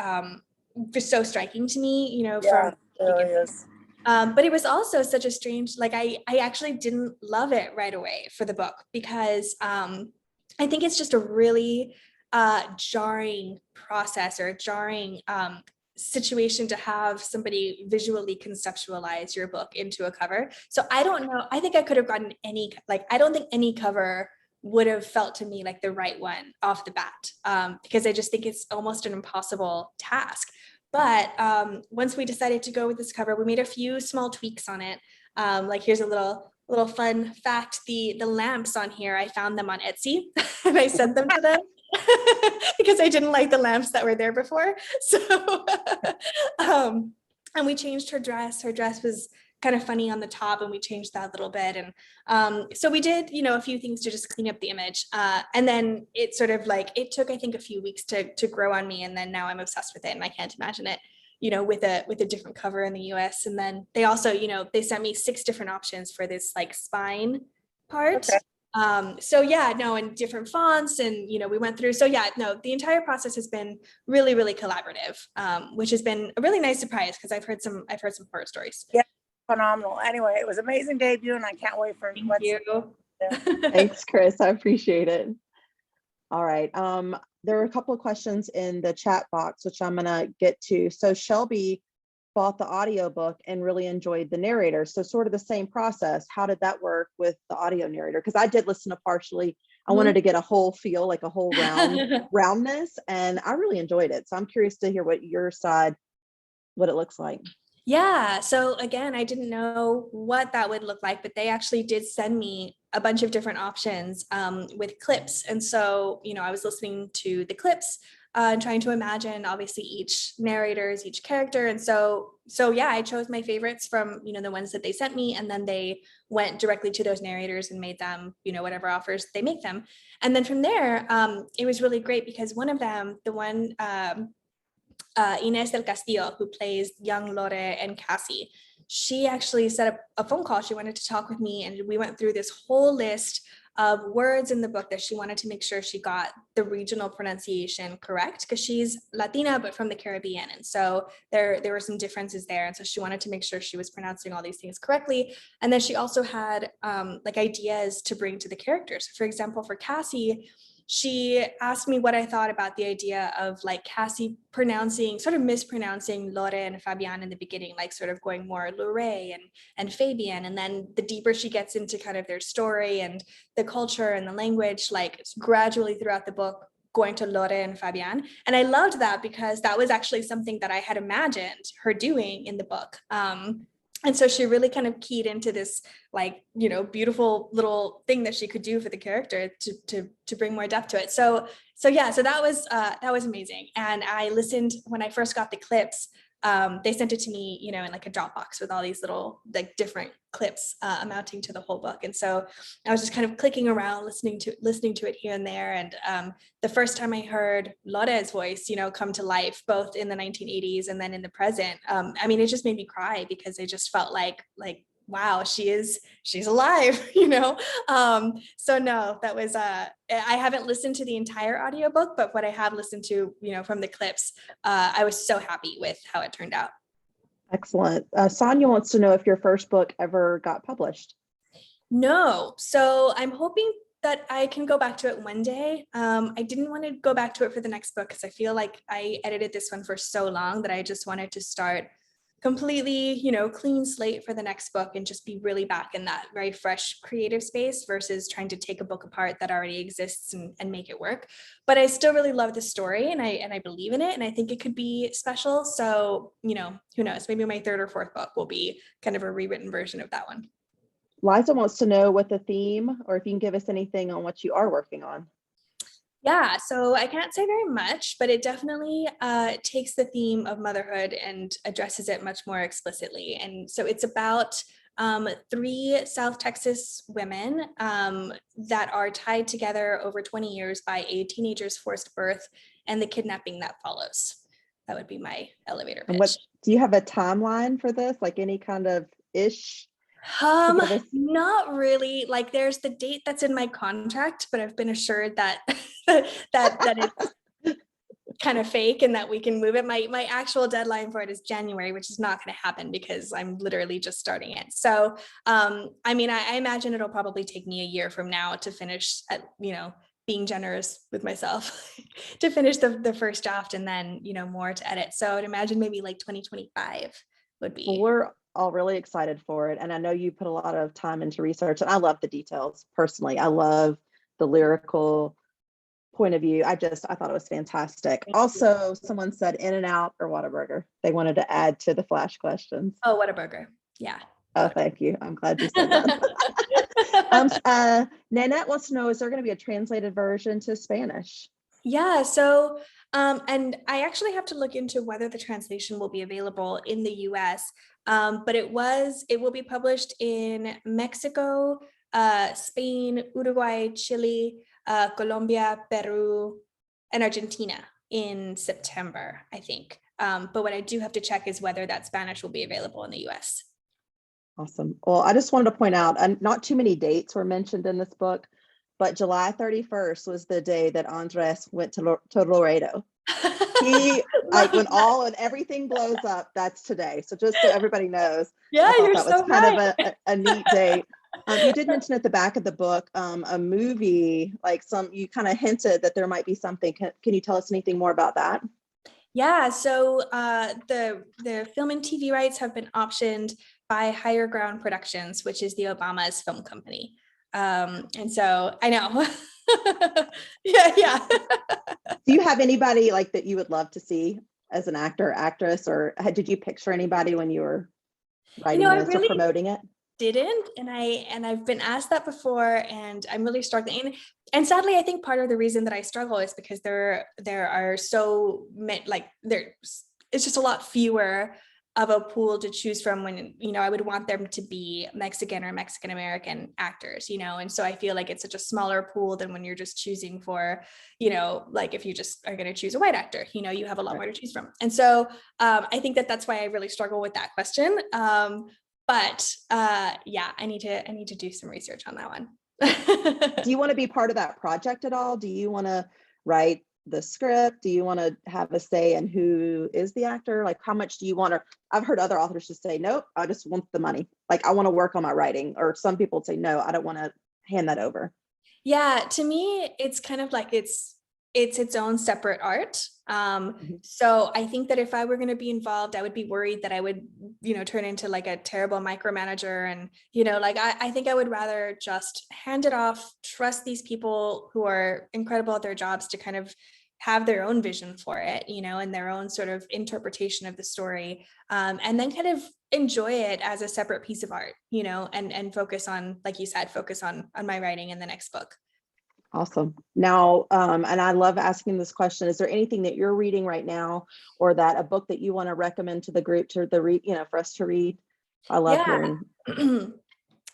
just so striking to me, Yeah, it really is. But it was also such a strange, I actually didn't love it right away for the book, because I think it's just a really jarring process, or a jarring situation to have somebody visually conceptualize your book into a cover. So I don't know, I think I could have gotten I don't think any cover would have felt to me like the right one off the bat, because I just think it's almost an impossible task. But once we decided to go with this cover, we made a few small tweaks on it. Here's a little fun fact: the lamps on here, I found them on Etsy and I sent them to them because I didn't like the lamps that were there before. So, and we changed her dress. Her dress was kind of funny on the top, and we changed that a little bit. And so we did, a few things to just clean up the image. And then it sort of it took, I think, a few weeks to grow on me. And then now I'm obsessed with it, and I can't imagine it, with a different cover in the US. And then they also, they sent me 6 different options for this spine part. Okay. And different fonts, and we went through. So the entire process has been really, really collaborative, which has been a really nice surprise, because I've heard some horror stories. Yeah, phenomenal. Anyway, it was an amazing debut, and I can't wait for Thank you. Thanks, Chris. I appreciate it. All right. There were a couple of questions in the chat box, which I'm gonna get to. So Shelby bought the audiobook and really enjoyed the narrator. So sort of the same process. How did that work with the audio narrator? Because I did listen to partially. I wanted to get a whole feel, like a whole roundness, and I really enjoyed it. So I'm curious to hear what your side, what it looks like. Yeah. So again, I didn't know what that would look like, but they actually did send me a bunch of different options with clips. And so, I was listening to the clips and trying to imagine obviously each narrator's, each character. And so yeah, I chose my favorites from, the ones that they sent me. And then they went directly to those narrators and made them, whatever offers they make them. And then from there, it was really great because one of them, the one, Inés del Castillo, who plays young Lore and Cassie, she actually set up a phone call. She wanted to talk with me, and we went through this whole list of words in the book that she wanted to make sure she got the regional pronunciation correct, because she's Latina but from the Caribbean, and so there were some differences there, and so she wanted to make sure she was pronouncing all these things correctly. And then she also had like ideas to bring to the characters. For example, for Cassie, she asked me what I thought about the idea of like Cassie sort of mispronouncing Lore and Fabian in the beginning, like sort of going more Lore and Fabian. And then the deeper she gets into kind of their story and the culture and the language, like gradually throughout the book, going to Lore and Fabian. And I loved that because that was actually something that I had imagined her doing in the book. And so she really kind of keyed into this, like, beautiful little thing that she could do for the character to bring more depth to it. So that was amazing. And I listened when I first got the clips. They sent it to me, in like a Dropbox with all these little like different clips amounting to the whole book. And so I was just kind of clicking around, listening to it here and there. And the first time I heard Lore's voice, come to life, both in the 1980s and then in the present, it just made me cry because I just felt like wow, she's alive, so no, that was I haven't listened to the entire audiobook, but what I have listened to, from the clips, I was so happy with how it turned out. Excellent. Sonia wants to know if your first book ever got published. No, so I'm hoping that I can go back to it one day. I didn't want to go back to it for the next book because I feel like I edited this one for so long that I just wanted to start completely, clean slate for the next book and just be really back in that very fresh creative space versus trying to take a book apart that already exists and make it work. But I still really love the story and I believe in it and I think it could be special. So, who knows, maybe my third or fourth book will be kind of a rewritten version of that one. Liza wants to know what the theme, or if you can give us anything on what you are working on. Yeah, so I can't say very much, but it definitely takes the theme of motherhood and addresses it much more explicitly. And so it's about 3 South Texas women that are tied together over 20 years by a teenager's forced birth and the kidnapping that follows. That would be my elevator pitch. And do you have a timeline for this, like any kind of ish? Not really. Like there's the date that's in my contract, but I've been assured that that it's kind of fake and that we can move it. My actual deadline for it is January, which is not going to happen because I'm literally just starting it. So I imagine it'll probably take me a year from now to finish at, being generous with myself to finish the first draft and then, more to edit. So I'd imagine maybe like 2025 would be. Well, we're all really excited for it. And I know you put a lot of time into research and I love the details personally. I love the lyrical point of view. I thought it was fantastic. Also, someone said In-N-Out or Whataburger. They wanted to add to the flash questions. Oh, Whataburger. Yeah. Oh, thank you. I'm glad you said that. Nanette wants to know, is there going to be a translated version to Spanish? Yeah, so and I actually have to look into whether the translation will be available in the US, but it will be published in Mexico, Spain, Uruguay, Chile, Colombia, Peru, and Argentina in September, I think. But what I do have to check is whether that Spanish will be available in the US. Awesome. Well, I just wanted to point out, not too many dates were mentioned in this book, but July 31st was the day that Andres went to Laredo. He, like, when all and everything blows up, that's today. So just so everybody knows, yeah, I thought that was kind of a neat date. You did mention at the back of the book a movie, like you kind of hinted that there might be something. Can you tell us anything more about that? Yeah, so the film and TV rights have been optioned by Higher Ground Productions, which is the Obama's film company. And so I know. yeah. Do you have anybody like that you would love to see as an actor, actress, or did you picture anybody when you were You writing know, I this or really promoting it? didn't, and I've been asked that before, and I'm really struggling. And sadly, I think part of the reason that I struggle is because there are so many, like it's just a lot fewer of a pool to choose from when, you know, I would want them to be Mexican or Mexican American actors, you know, and so I feel like it's such a smaller pool than when you're just choosing for, you know, like if you just are going to choose a white actor, you know, you have a lot more to choose from. And so I think that that's why I really struggle with that question. But yeah, I need to do some research on that one. Do you want to be part of that project at all? Do you want to write the script? Do you want to have a say in who is the actor? Like, how much do you want to? I've heard other authors just say, nope, I just want the money. Like, I want to work on my writing. Or some people say, no, I don't want to hand that over. Yeah, to me, it's kind of like it's its own separate art. So I think that if I were going to be involved, I would be worried that I would, you know, turn into like a terrible micromanager. And, you know, like I think I would rather just hand it off, trust these people who are incredible at their jobs to kind of have their own vision for it, you know, and their own sort of interpretation of the story. And then kind of enjoy it as a separate piece of art, you know, and focus on, like you said, focus on my writing in the next book. Awesome. Now, and I love asking this question, is there anything that you're reading right now, or that a book that you want to recommend to the group you know, for us to read? I love hearing.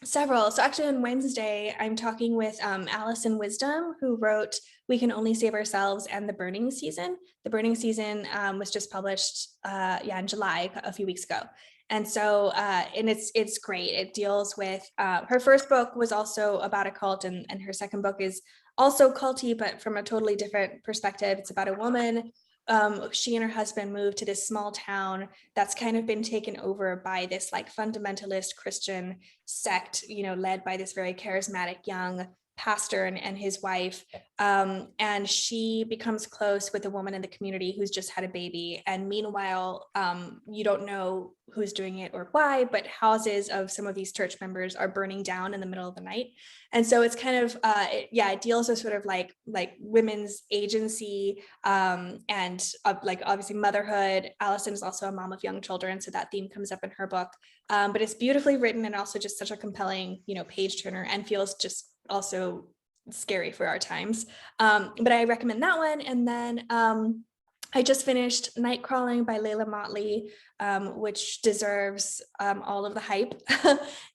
Several. So actually on Wednesday, I'm talking with Allison Wisdom, who wrote We Can Only Save Ourselves and The Burning Season. The Burning Season was just published in July, a few weeks ago. And so, and it's great. It deals with, her first book was also about a cult, and her second book is also culty, but from a totally different perspective. It's about a woman. She and her husband moved to this small town that's kind of been taken over by this like fundamentalist Christian sect, you know, led by this very charismatic young pastor and his wife. And she becomes close with a woman in the community who's just had a baby. And meanwhile, you don't know who's doing it or why, but houses of some of these church members are burning down in the middle of the night. And so it's kind of, it deals with sort of like women's agency and like obviously motherhood. Allison is also a mom of young children, so that theme comes up in her book. But it's beautifully written and also just such a compelling, you know, page turner, and feels just also scary for our times. But I recommend that one. And then I just finished Night Crawling by Layla Motley, which deserves all of the hype.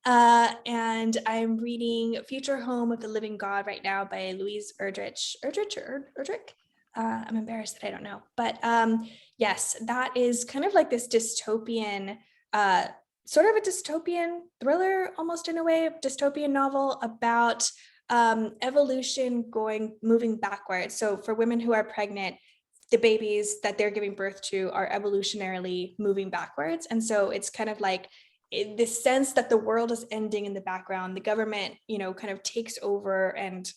And I'm reading Future Home of the Living God right now by Louise Erdrich. I'm embarrassed that I don't know. But yes, that is kind of like this dystopian, sort of a dystopian thriller, almost in a way, dystopian novel about evolution moving backwards. So for women who are pregnant, the babies that they're giving birth to are evolutionarily moving backwards. And so it's kind of like this sense that the world is ending in the background. The government, you know, kind of takes over and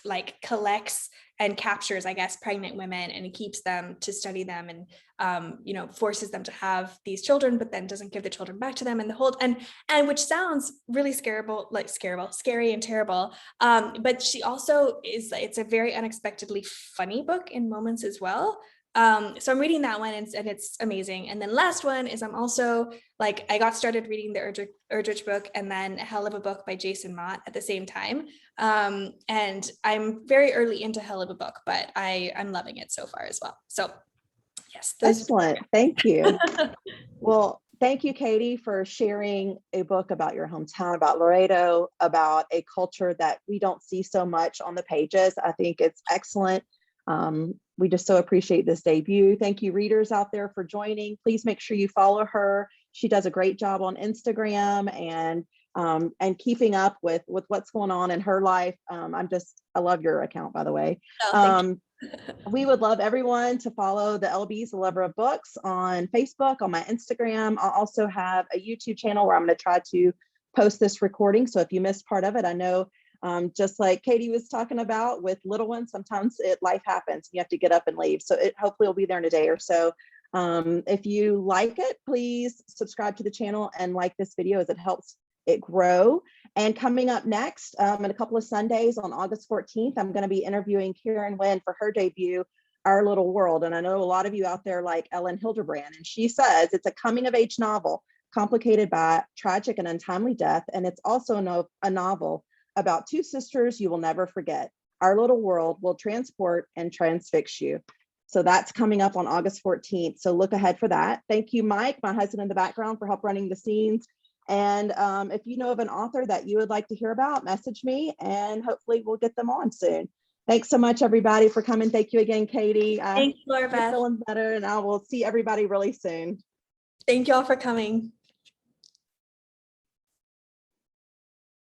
like collects and captures, I guess, pregnant women and keeps them to study them and, you know, forces them to have these children, but then doesn't give the children back to them. And the whole, and which sounds really scary and terrible. But she also it's a very unexpectedly funny book in moments as well. So I'm reading that one and it's amazing. And then last one is I'm also like, I got started reading the Erdrich book and then A Hell of a Book by Jason Mott at the same time. And I'm very early into Hell of a Book, but I'm loving it so far as well. So yes. Excellent. Thank you. Well, thank you, Katie, for sharing a book about your hometown, about Laredo, about a culture that we don't see so much on the pages. I think it's excellent. We just so appreciate this debut. Thank you, readers out there, for joining. Please make sure you follow her. She does a great job on Instagram and keeping up with what's going on in her life. I love your account, by the way. Oh, We would love everyone to follow the LBs, the Lover of Books, on Facebook, on my Instagram. I'll also have a YouTube channel where I'm going to try to post this recording. So if you missed part of it, I know just like Katie was talking about with little ones, sometimes life happens. You have to get up and leave. So it hopefully will be there in a day or so. If you like it, please subscribe to the channel and like this video as it helps it grow. And coming up next, in a couple of Sundays on August 14th, I'm going to be interviewing Karen Wynn for her debut Our Little World. And I know a lot of you out there like Ellen Hildebrand, and she says it's a coming of age novel complicated by tragic and untimely death. And it's also a novel about two sisters you will never forget. Our Little World will transport and transfix you. So that's coming up on August 14th. So look ahead for that. Thank you, Mike, my husband in the background, for help running the scenes. And if you know of an author that you would like to hear about, message me and hopefully we'll get them on soon. Thanks so much, everybody, for coming. Thank you again, Katie. Thanks, Laura Beth. Feeling better, and I will see everybody really soon. Thank you all for coming.